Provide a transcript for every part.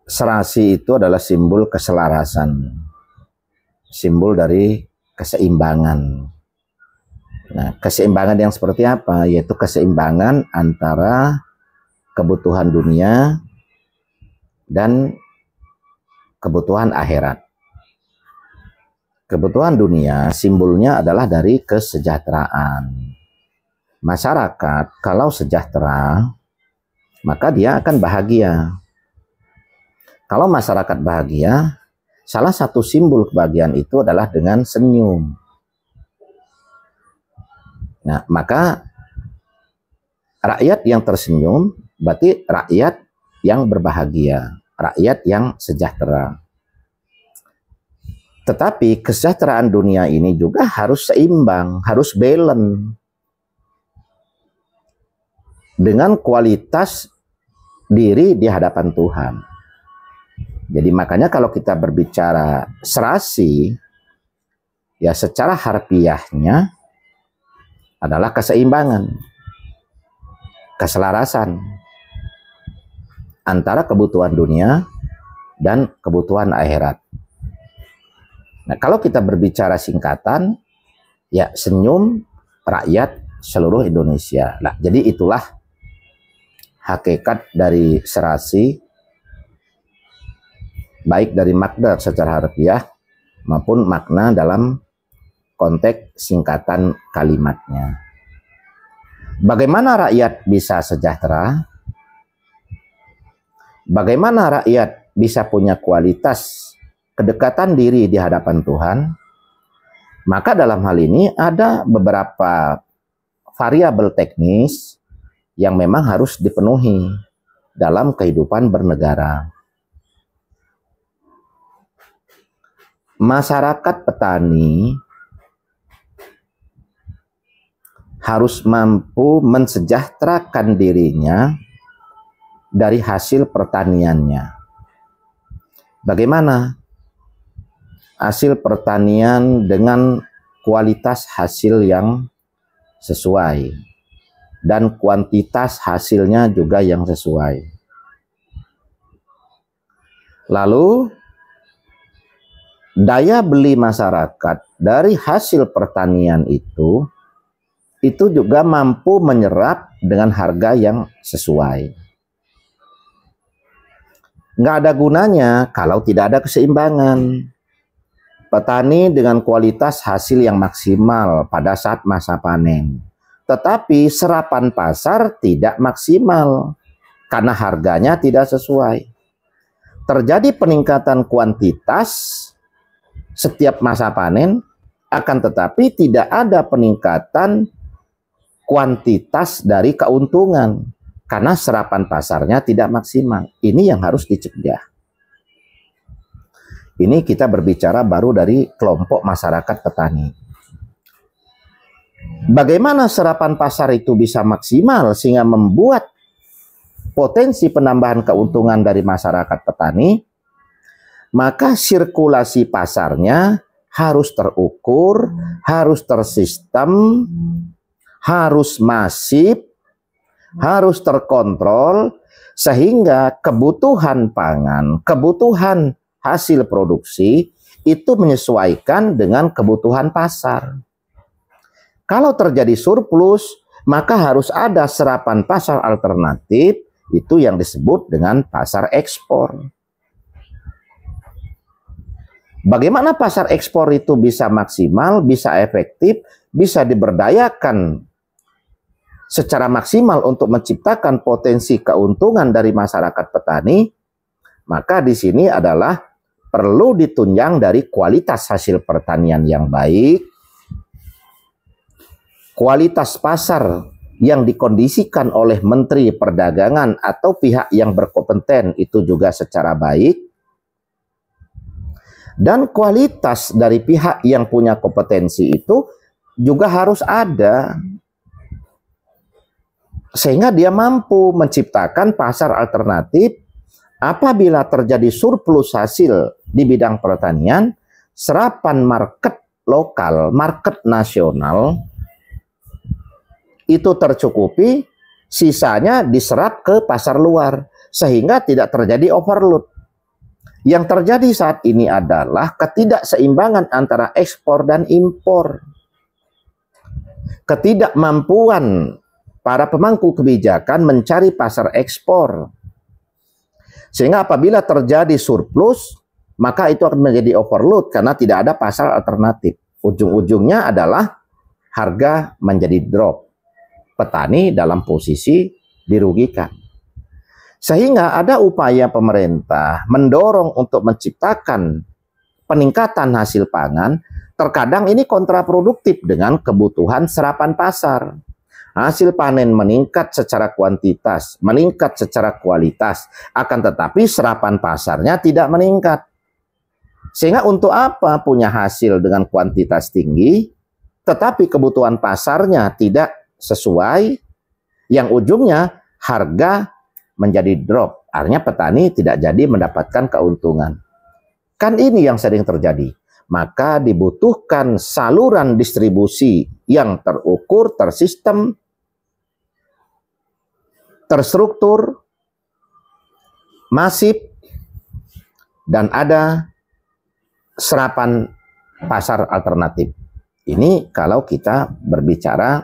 serasi itu adalah simbol keselarasan, simbol dari keseimbangan. Nah, keseimbangan yang seperti apa? Yaitu keseimbangan antara kebutuhan dunia dan kebutuhan akhirat. Kebutuhan dunia simbolnya adalah dari kesejahteraan. Masyarakat kalau sejahtera, maka dia akan bahagia. Kalau masyarakat bahagia, salah satu simbol kebahagiaan itu adalah dengan senyum. Nah, maka rakyat yang tersenyum berarti rakyat yang berbahagia, rakyat yang sejahtera. Tetapi kesejahteraan dunia ini juga harus seimbang, harus balance dengan kualitas diri di hadapan Tuhan. Jadi makanya kalau kita berbicara serasi, ya secara harfiahnya adalah keseimbangan, keselarasan antara kebutuhan dunia dan kebutuhan akhirat. Nah, kalau kita berbicara singkatan, ya senyum rakyat seluruh Indonesia. Nah, jadi itulah hakikat dari serasi, baik dari makna secara harfiah maupun makna dalam konteks singkatan kalimatnya. Bagaimana rakyat bisa sejahtera? Bagaimana rakyat bisa punya kualitas kedekatan diri di hadapan Tuhan? Maka dalam hal ini ada beberapa variabel teknis yang memang harus dipenuhi dalam kehidupan bernegara. Masyarakat petani harus mampu mensejahterakan dirinya dari hasil pertaniannya. Bagaimana? Hasil pertanian dengan kualitas hasil yang sesuai dan kuantitas hasilnya juga yang sesuai. Lalu daya beli masyarakat dari hasil pertanian itu juga mampu menyerap dengan harga yang sesuai. Nggak ada gunanya kalau tidak ada keseimbangan. Petani dengan kualitas hasil yang maksimal pada saat masa panen, tetapi serapan pasar tidak maksimal karena harganya tidak sesuai. Terjadi peningkatan kuantitas setiap masa panen, akan tetapi tidak ada peningkatan kuantitas dari keuntungan karena serapan pasarnya tidak maksimal. Ini yang harus dicegah. Ini kita berbicara baru dari kelompok masyarakat petani. Bagaimana serapan pasar itu bisa maksimal sehingga membuat potensi penambahan keuntungan dari masyarakat petani? Maka sirkulasi pasarnya harus terukur, harus tersistem, harus masif, harus terkontrol, sehingga kebutuhan pangan, kebutuhan hasil produksi itu menyesuaikan dengan kebutuhan pasar. Kalau terjadi surplus, maka harus ada serapan pasar alternatif, itu yang disebut dengan pasar ekspor. Bagaimana pasar ekspor itu bisa maksimal, bisa efektif, bisa diberdayakan secara maksimal untuk menciptakan potensi keuntungan dari masyarakat petani? Maka di sini adalah perlu ditunjang dari kualitas hasil pertanian yang baik, kualitas pasar yang dikondisikan oleh Menteri Perdagangan atau pihak yang berkompeten itu juga secara baik, dan kualitas dari pihak yang punya kompetensi itu juga harus ada, sehingga dia mampu menciptakan pasar alternatif. Apabila terjadi surplus hasil di bidang pertanian, serapan market lokal, market nasional itu tercukupi, sisanya diserap ke pasar luar, sehingga tidak terjadi overload. Yang terjadi saat ini adalah ketidakseimbangan antara ekspor dan impor. Ketidakmampuan para pemangku kebijakan mencari pasar ekspor. Sehingga apabila terjadi surplus, maka itu akan menjadi overload karena tidak ada pasar alternatif. Ujung-ujungnya adalah harga menjadi drop. Petani dalam posisi dirugikan. Sehingga ada upaya pemerintah mendorong untuk menciptakan peningkatan hasil pangan, terkadang ini kontraproduktif dengan kebutuhan serapan pasar. Hasil panen meningkat secara kuantitas, meningkat secara kualitas, akan tetapi serapan pasarnya tidak meningkat. Sehingga untuk apa punya hasil dengan kuantitas tinggi, tetapi kebutuhan pasarnya tidak sesuai, yang ujungnya harga menjadi drop. Artinya petani tidak jadi mendapatkan keuntungan. Kan ini yang sering terjadi. Maka dibutuhkan saluran distribusi yang terukur, tersistem, terstruktur, masif, dan ada serapan pasar alternatif. Ini kalau kita berbicara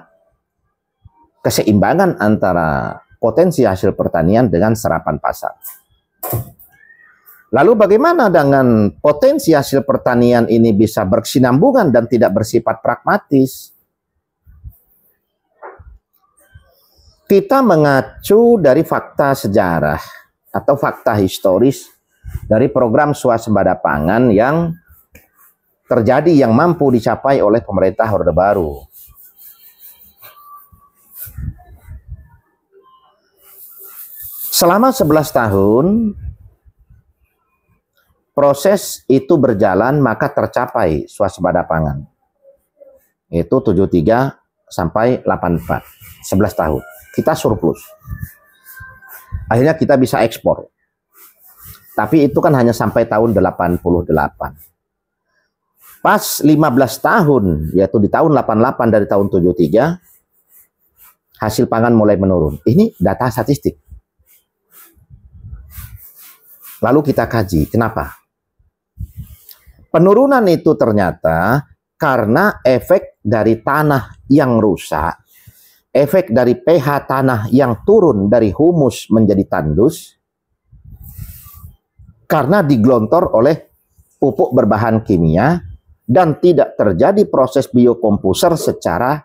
keseimbangan antara potensi hasil pertanian dengan serapan pasar. Lalu bagaimana dengan potensi hasil pertanian ini bisa berkesinambungan dan tidak bersifat pragmatis? Kita mengacu dari fakta sejarah atau fakta historis dari program swasembada pangan yang terjadi yang mampu dicapai oleh pemerintah Orde Baru. Selama 11 tahun, proses itu berjalan maka tercapai swasembada pangan. Itu 73 sampai 84, 11 tahun. Kita surplus. Akhirnya kita bisa ekspor. Tapi itu kan hanya sampai tahun 88. Pas 15 tahun, yaitu di tahun 88 dari tahun 73, hasil pangan mulai menurun. Ini data statistik. Lalu kita kaji, kenapa? Penurunan itu ternyata karena efek dari tanah yang rusak, efek dari pH tanah yang turun dari humus menjadi tandus, karena digelontor oleh pupuk berbahan kimia, dan tidak terjadi proses biokomposer secara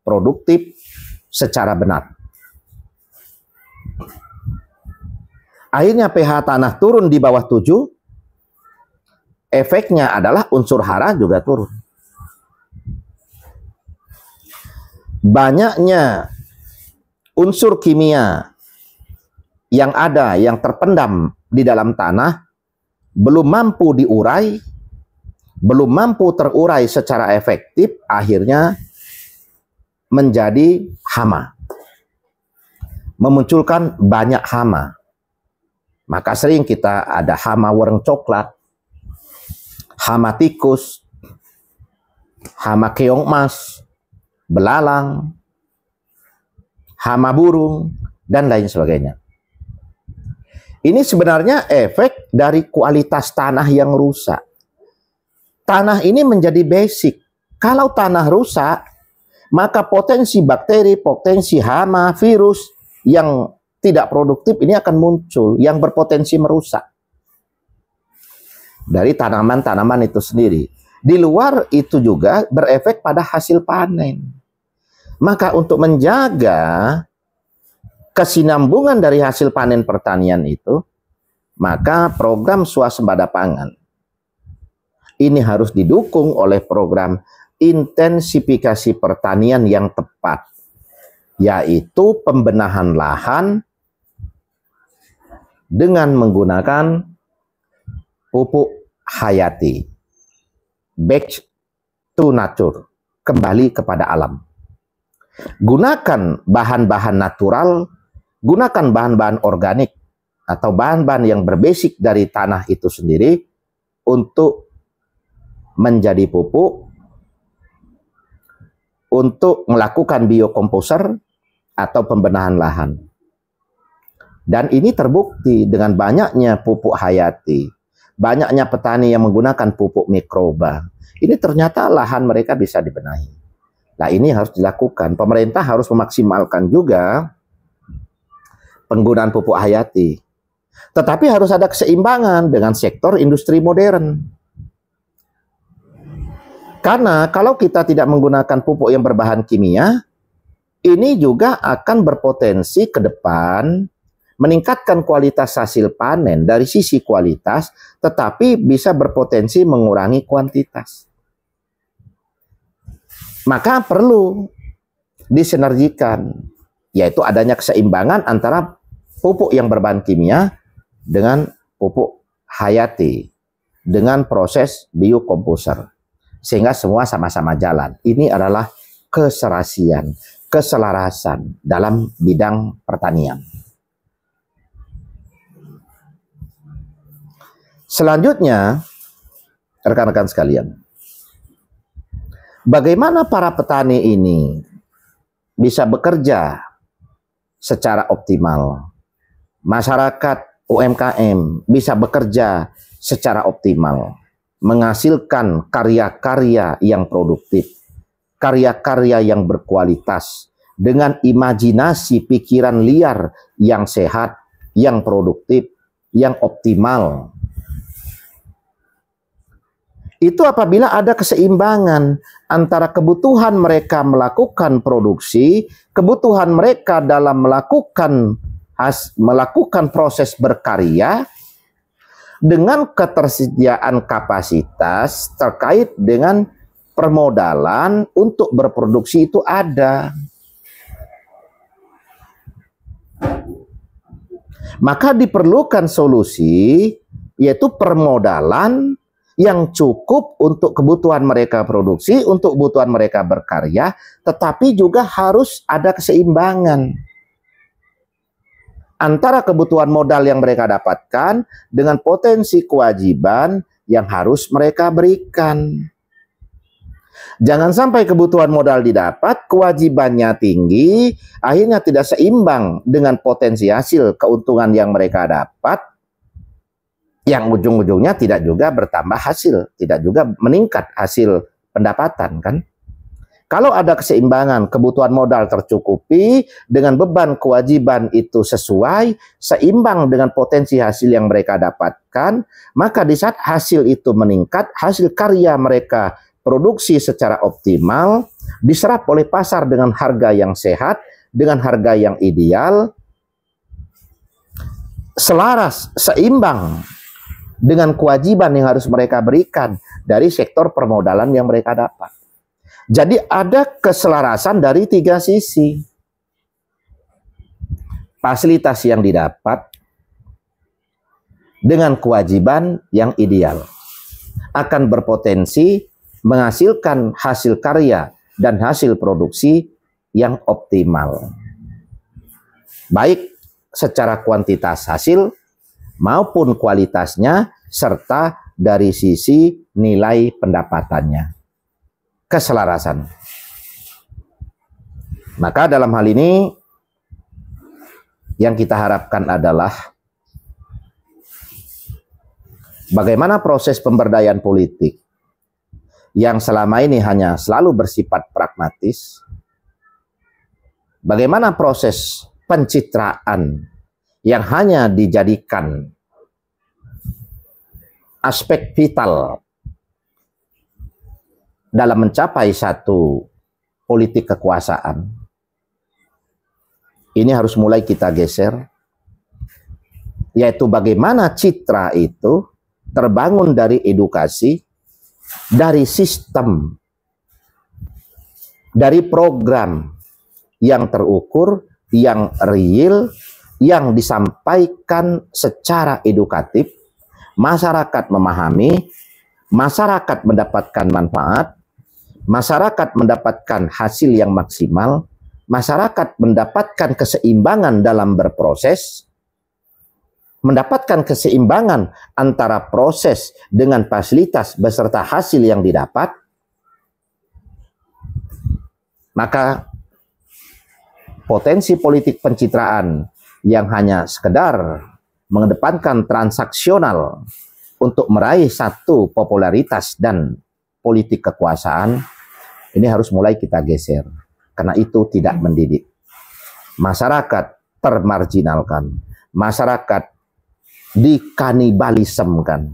produktif, secara benar. Akhirnya pH tanah turun di bawah 7, efeknya adalah unsur hara juga turun. Banyaknya unsur kimia yang ada, yang terpendam di dalam tanah, belum mampu diurai, belum mampu terurai secara efektif, akhirnya menjadi hama. Memunculkan banyak hama. Maka sering kita ada hama wereng coklat, hama tikus, hama keong emas, belalang, hama burung, dan lain sebagainya. Ini sebenarnya efek dari kualitas tanah yang rusak. Tanah ini menjadi basic. Kalau tanah rusak, maka potensi bakteri, potensi hama, virus yang tidak produktif ini akan muncul, yang berpotensi merusak dari tanaman-tanaman itu sendiri. Di luar itu juga berefek pada hasil panen. Maka untuk menjaga kesinambungan dari hasil panen pertanian itu, maka program swasembada pangan ini harus didukung oleh program intensifikasi pertanian yang tepat, yaitu pembenahan lahan dengan menggunakan pupuk hayati, back to nature, kembali kepada alam. Gunakan bahan-bahan natural, gunakan bahan-bahan organik atau bahan-bahan yang berbasik dari tanah itu sendiri untuk menjadi pupuk, untuk melakukan biokomposer atau pembenahan lahan. Dan ini terbukti dengan banyaknya pupuk hayati. banyaknya petani yang menggunakan pupuk mikroba. Ini ternyata lahan mereka bisa dibenahi. Nah, ini harus dilakukan. Pemerintah harus memaksimalkan juga penggunaan pupuk hayati. Tetapi harus ada keseimbangan dengan sektor industri modern. Karena kalau kita tidak menggunakan pupuk yang berbahan kimia, ini juga akan berpotensi ke depan meningkatkan kualitas hasil panen dari sisi kualitas, tetapi bisa berpotensi mengurangi kuantitas. Maka perlu disinergikan, yaitu adanya keseimbangan antara pupuk yang berbahan kimia dengan pupuk hayati, dengan proses biokomposer, sehingga semua sama-sama jalan. Ini adalah keserasian, keselarasan dalam bidang pertanian. Selanjutnya, rekan-rekan sekalian, bagaimana para petani ini bisa bekerja secara optimal? Masyarakat UMKM bisa bekerja secara optimal, menghasilkan karya-karya yang produktif, karya-karya yang berkualitas, dengan imajinasi pikiran liar yang sehat, yang produktif, yang optimal. Itu apabila ada keseimbangan antara kebutuhan mereka melakukan produksi, kebutuhan mereka dalam melakukan proses berkarya, dengan ketersediaan kapasitas terkait dengan permodalan untuk berproduksi itu ada. Maka diperlukan solusi, yaitu permodalan yang cukup untuk kebutuhan mereka produksi, untuk kebutuhan mereka berkarya, tetapi juga harus ada keseimbangan antara kebutuhan modal yang mereka dapatkan dengan potensi kewajiban yang harus mereka berikan. Jangan sampai kebutuhan modal didapat, kewajibannya tinggi, akhirnya tidak seimbang dengan potensi hasil keuntungan yang mereka dapat, yang ujung-ujungnya tidak juga bertambah hasil, tidak juga meningkat hasil pendapatan, kan? Kalau ada keseimbangan, kebutuhan modal tercukupi, dengan beban kewajiban itu sesuai, seimbang dengan potensi hasil yang mereka dapatkan, maka di saat hasil itu meningkat, hasil karya mereka produksi secara optimal, diserap oleh pasar dengan harga yang sehat, dengan harga yang ideal, selaras, seimbang dengan kewajiban yang harus mereka berikan dari sektor permodalan yang mereka dapat. Jadi ada keselarasan dari tiga sisi. Fasilitas yang didapat dengan kewajiban yang ideal akan berpotensi menghasilkan hasil karya dan hasil produksi yang optimal, baik secara kuantitas hasil maupun kualitasnya, serta dari sisi nilai pendapatannya. Keselarasan. Maka dalam hal ini yang kita harapkan adalah bagaimana proses pemberdayaan politik yang selama ini hanya selalu bersifat pragmatis, bagaimana proses pencitraan yang hanya dijadikan aspek vital dalam mencapai satu politik kekuasaan. Ini harus mulai kita geser, yaitu bagaimana citra itu terbangun dari edukasi, dari sistem, dari program yang terukur, yang real, yang disampaikan secara edukatif, masyarakat memahami, masyarakat mendapatkan manfaat, masyarakat mendapatkan hasil yang maksimal, masyarakat mendapatkan keseimbangan dalam berproses, mendapatkan keseimbangan antara proses dengan fasilitas beserta hasil yang didapat, maka potensi politik pencitraan yang hanya sekedar mengedepankan transaksional, untuk meraih satu popularitas dan politik kekuasaan, ini harus mulai kita geser. Karena itu tidak mendidik. Masyarakat termarginalkan. Masyarakat dikanibalismkan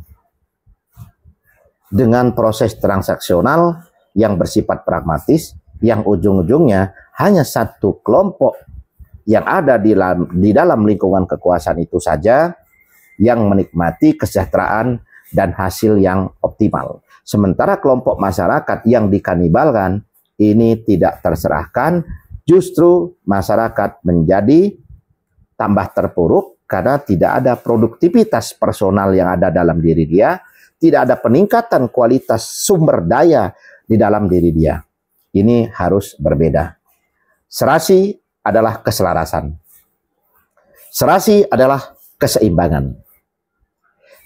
dengan proses transaksional yang bersifat pragmatis, yang ujung-ujungnya hanya satu kelompok yang ada di dalam lingkungan kekuasaan itu saja yang menikmati kesejahteraan dan hasil yang optimal. Sementara kelompok masyarakat yang dikanibalkan ini tidak terserahkan, justru masyarakat menjadi tambah terpuruk karena tidak ada produktivitas personal yang ada dalam diri dia, tidak ada peningkatan kualitas sumber daya di dalam diri dia. Ini harus berbeda. Serasi adalah keselarasan. Serasi adalah keseimbangan.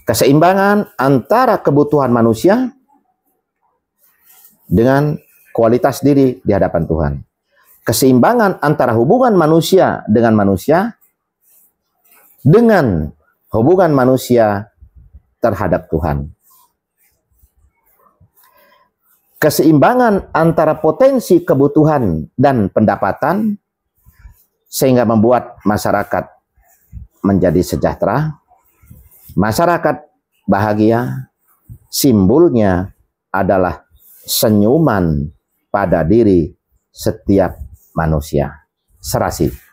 Keseimbangan antara kebutuhan manusia dengan kualitas diri di hadapan Tuhan. Keseimbangan antara hubungan manusia dengan hubungan manusia terhadap Tuhan. Keseimbangan antara potensi kebutuhan dan pendapatan sehingga membuat masyarakat menjadi sejahtera, masyarakat bahagia, simbolnya adalah senyuman pada diri setiap manusia. Serasi.